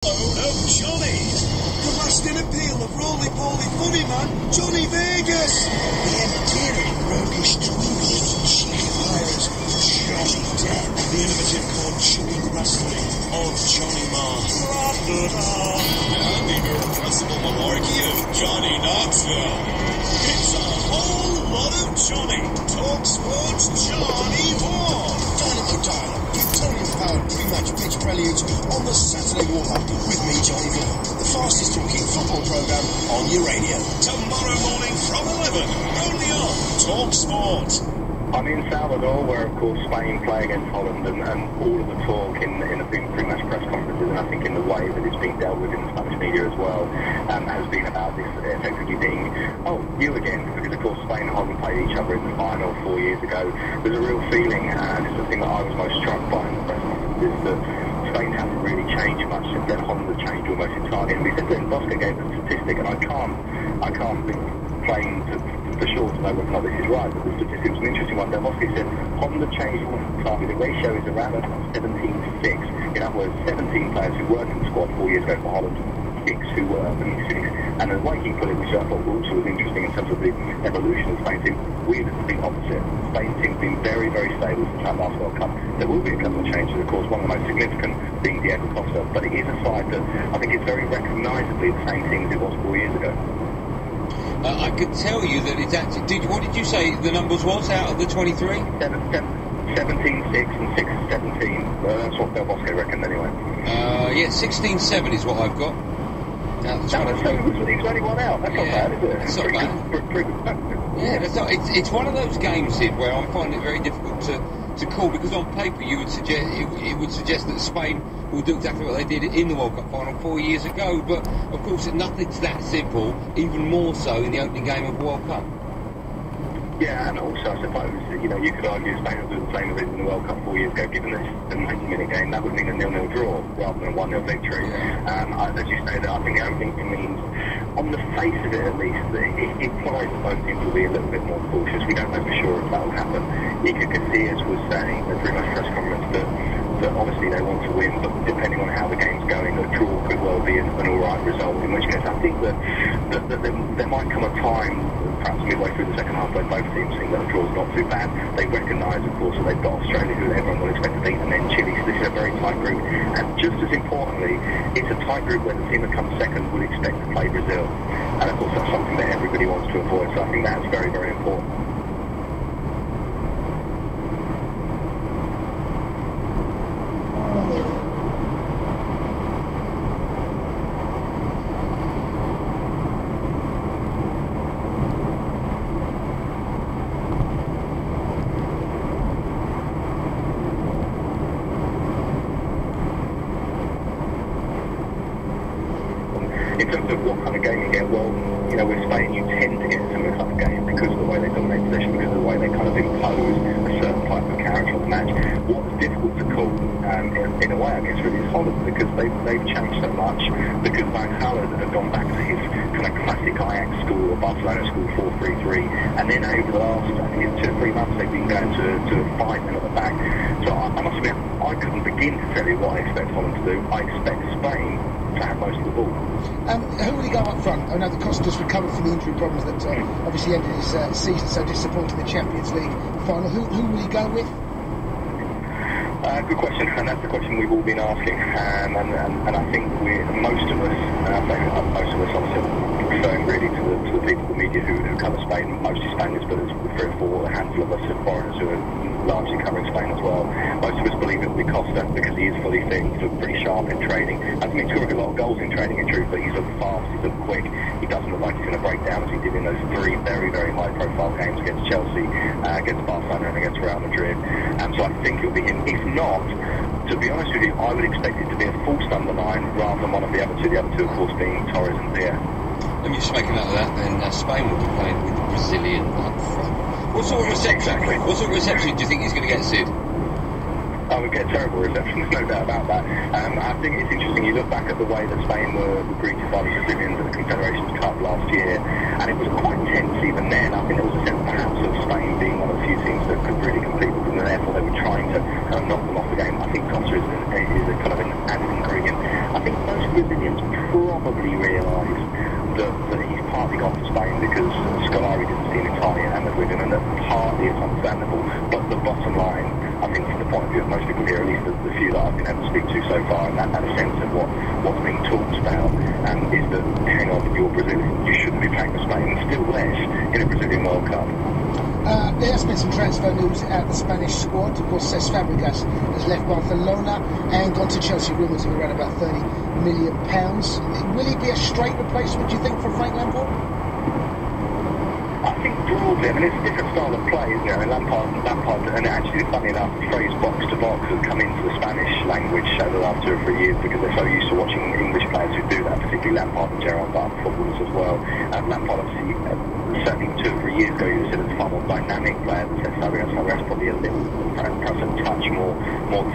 Of Johnny. The lasting appeal of roly-poly funny man, Johnny Vegas. The endearing roguish twinkles and cheeky pirates, Johnny Depp. The innovative card-chewing wrestling of Johnny Marr. And the irrepressible malarkey of Johnny Knoxville. It's a whole lot of Johnny. Talk Sports Johnny Warm. Dynamo dial-up, plutonium-powered pre-match pitch preludes on the Saturday warm-up with me, Johnny Vaughan, the fastest talking football programme on your radio. Tomorrow morning from 11, only on Talk Sport. I'm in Salvador, where of course Spain play against Holland, and all of the talk in the pre-match press conferences, and I think in the way that it's being dealt with in the Spanish media as well, has been about this effectively being, oh, you again, because of course Spain and Holland played each other in the final 4 years ago. There's a real feeling, and it's the thing that I was most struck by in the press conferences, that Spain hasn't really changed much since then. Holland has changed almost entirely, and we said that Bosca gave us a statistic, and I can't be playing for sure to know whether or not this is right, but the statistic was an interesting one. Bosca said Holland have changed almost entirely. The ratio is around 17 to 6. In other words, 17 players who weren't in the squad 4 years ago for Holland, 6 who were in the 6. And the way he put it, which I thought also was interesting in terms of the evolution of the Spain team, we're the complete opposite. Spain team's been very, very stable since that last World Cup. There will be a couple of changes, of course, one of the most significant being Diego Costa, but it is a side that I think is very recognisably the same team as it was 4 years ago. I could tell you that it's actually... What did you say the numbers was out of the 23? 17, 6 and 6, 17. That's what Del Bosque reckoned anyway. Yeah, 16-7 is what I've got. So he was only one out. That's not bad, is it? That's not bad. Yeah, that's not, it's one of those games, Sid, where I find it very difficult to call, because on paper you would suggest it would suggest that Spain will do exactly what they did in the World Cup final 4 years ago, but of course nothing's that simple, even more so in the opening game of the World Cup. Yeah, and also I suppose, you could argue Spain will do the same as they did in the World Cup 4 years ago, given this the 90-minute game. That would mean a 0-0 draw rather than a 1-0 victory. Yeah. As you say, that I think the only thing it means, on the face of it at least, it implies that both teams will be a little bit more cautious. We don't know for sure if that will happen. Iker Casillas was saying at the pre-match press conference that obviously they want to win, but depending on how the game's going, a draw could well be an alright result, in which case I think that there might come a time, perhaps midway through the second half, where both teams think that a draw's not too bad. They recognise, of course, that they've got Australia, who everyone will expect to beat, and then Chile, so this is a very tight group. And just as importantly, it's a tight group where the team that comes second would expect to play Brazil. And of course that's something that everybody wants to avoid, so I think that's very, very important. In terms of what kind of game you get, well, with Spain you tend to get a similar kind of game because of the way they dominate possession, because of the way they kind of impose a certain type of character on the match. What's difficult to call, in a way, I guess, really is Holland, because they've changed so much, because Van Gaal has gone back to his kind of classic Ajax school or Barcelona school 4-3-3, and then over the last, I think it's 2 or 3 months, they've been going to 5 men at the back. So I must admit, I couldn't begin to tell you what I expect Holland to do. I expect Spain to have most of the ball. Who will he go up front? I know that Costa's recovered from the injury problems that obviously ended his season so disappointing in the Champions League final. Who will he go with? Good question, and that's the question we've all been asking. And I think most of us, obviously, referring really to the people, the media who cover Spain, mostly Spaniards, but there's 3 or 4, a handful of us foreigners who are largely covering Spain as well. Most of us believe it will be Costa because he is fully fit. He's looked pretty sharp in training. Hasn't been scoring a lot of goals in training, in truth, but he's looked fast, he's looked quick. He doesn't look like he's going to break down as he did in those 3 very, very high-profile games against Chelsea, against Barcelona, and against Real Madrid. So I think it'll be him. If not, to be honest with you, I would expect it to be a false number 9 rather than one of the other 2. The other 2, of course, being Torres and Villa. Let me just make a note of that. Then Spain will be playing with the Brazilian up front. What sort of reception do you think he's going to get, Sid? I would get terrible reception, there's no doubt about that. I think it's interesting, you look back at the way that Spain were greeted by the Brazilians at the Confederations Cup last year, and it was quite tense even then. I think there was a sense perhaps of Spain being one of the few teams that could really compete with them, and therefore they were trying to kind of knock them off the game. I think Costa is a kind of an added ingredient. I think most Brazilians probably realise that he's partly gone to Spain because Scolari didn't see an entirely enamoured with him, and that partly it's understandable. But the bottom line, I think from the point of view of most people here, at least the few that I've been able to speak to so far, and that sense of what's being talked about, is that, hang on, you're Brazilian, you shouldn't be playing for Spain, and still less in a Brazilian World Cup. There has been some transfer news at the Spanish squad. Of course, Cesc Fabregas has left Barcelona and gone to Chelsea, rumours of around about £30 million. Will he be a straight replacement, do you think, for Frank Lampard? I think broadly, I mean, it's a different style of play, isn't it? I mean, Lampard, and actually, funny enough, the phrase box to box has come into the Spanish language over the last 2 or 3 years because they're so used to watching English players who do that, particularly Lampard and Gerrard, but footballers as well. Lampard, obviously, certainly 2 or 3 years ago, he was considered a far more dynamic player than Cesc Fabregas. Fabregas probably a little, perhaps a touch more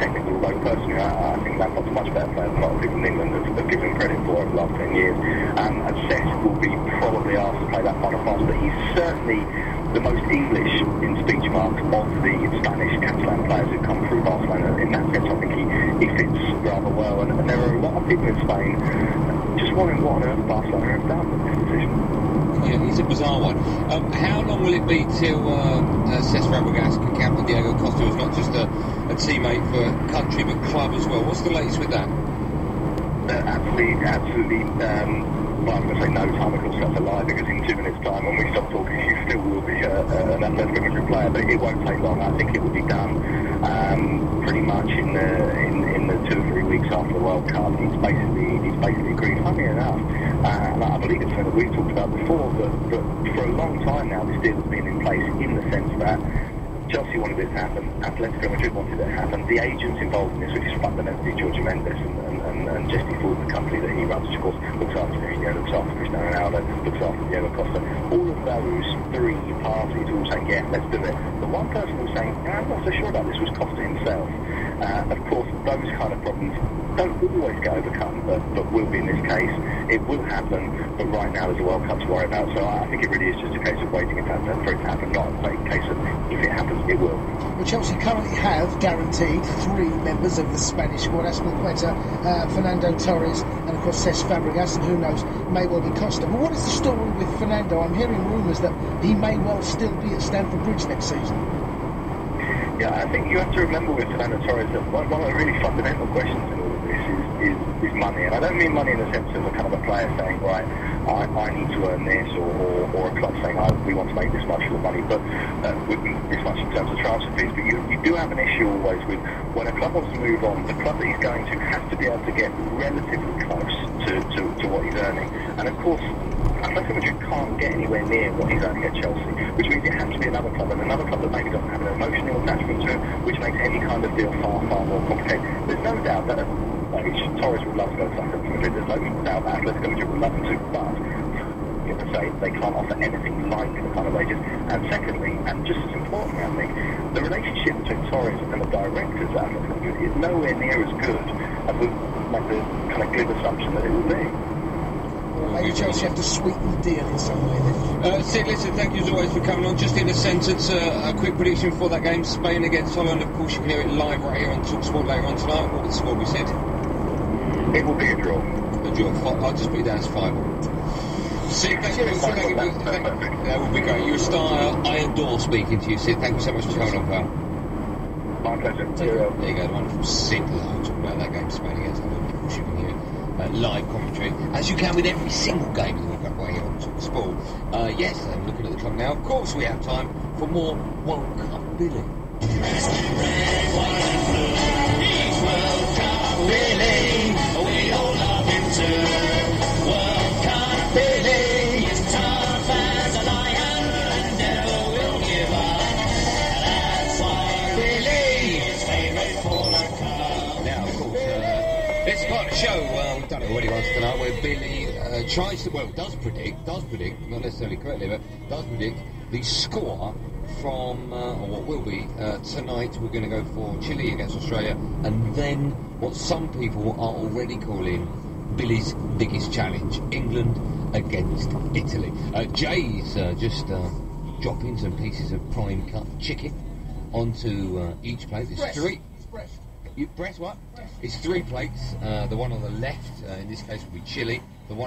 technical, although personally, I think Lampard's a much better player than a lot of people in England have given him credit for over the last 10 years. And Cesc will be probably asked to play that final pass, but he's certainly the most English, in speech marks, of the Spanish Catalan players who come through Barcelona. In that sense, I think he fits rather well, and there are a lot of people in Spain just wondering what on earth Barcelona have done with this decision. Yeah, it's a bizarre one. How long will it be till Cesc Fabregas can count on Diego Costa as not just a teammate for country but club as well? What's the latest with that? Absolutely. Well, I'm going to say no time, of course, that's a lie, because in 2 minutes' time, when we stop talking, you still will be an Atletico Madrid player, but it won't take long. I think it will be done pretty much in the 2 or 3 weeks after the World Cup. He's basically agreed. Funny enough, and I believe it's something that we've talked about before, but for a long time now, this deal has been in place in the sense that Chelsea wanted it to happen, Atletico Madrid wanted it to happen. The agents involved in this, which is fundamentally Jorge Mendes and Jesse Ford, the company that he runs, which of course looks after Mourinho, looks after Cristiano Ronaldo, looks after Diego Costa. All of those 3 parties all saying, yeah, let's do it. The one person who was saying, I'm not so sure about this, was Costa himself. Of course, those kind of problems don't always get overcome, but will be in this case. It will happen, but right now there's a World Cup to worry about, so I think it really is just a case of waiting for it to happen, not a case of if it happens, it will. Well, Chelsea currently have guaranteed 3 members of the Spanish squad: Azpilicueta, Fernando Torres, and of course Cesc Fabregas, and who knows, may well be Costa. But what is the story with Fernando? I'm hearing rumours that he may well still be at Stamford Bridge next season. Yeah, I think you have to remember with Fernando Torres that one of the really fundamental questions in all of this is money. And I don't mean money in the sense of a kind of a player saying, right, I need to earn this, or a club saying, we want to make this much for the money, but with this much in terms of transfer fees. But you do have an issue always with when a club wants to move on, the club that he's going to has to be able to get relatively close to what he's earning. And of course, Atletico Madrid can't get anywhere near what he's earning at Chelsea, which means it has to be another club, and another club that maybe doesn't have an emotional attachment to him, which makes any kind of deal far, far more complicated. There's no doubt that Torres would love to go to Atletico Madrid. There's no doubt that Atletico Madrid would love him to, but you have to say they can't offer anything like the kind of wages. And secondly, and just as importantly, I think, the relationship between Torres and the directors at Atletico Madrid is nowhere near as good as we make the kind of glib assumption that it will be. Maybe Chelsea have to sweeten the deal in some way then. Sid, listen, thank you as always for coming on. Just in a sentence, a quick prediction for that game, Spain against Holland. Of course, you can hear it live right here on TalkSport later on tonight. What would the score be, Sid? It will be a draw. A draw. I'll just put it down as 5-1. Sid, thank you. That would be great. You're a star. I adore speaking to you, Sid. Thank you so much for coming on, pal. My pleasure. There you go, the wonderful Sid Lowe talking about that game, Spain against Holland. Of course, you can hear it. Live commentary, as you can with every single game in the World Cup right here on TalkSport. Yes, I'm looking at the clock now. Of course, we have time for more World Cup Billy. He's World Cup Billy. We all love him too. World Cup Billy. He's tough as a lion and never will give up. That's why Billy is favourite for the cup. Now, of course, this is part of the show. We've done it already once tonight, where Billy does predict, not necessarily correctly, but does predict the score from, or what will be, tonight. We're going to go for Chile against Australia, and then what some people are already calling Billy's biggest challenge, England against Italy. Jay's just dropping some pieces of prime cut chicken onto each plate. There's 3. Breast what? It's 3 plates. The one on the left, in this case, will be chili. The one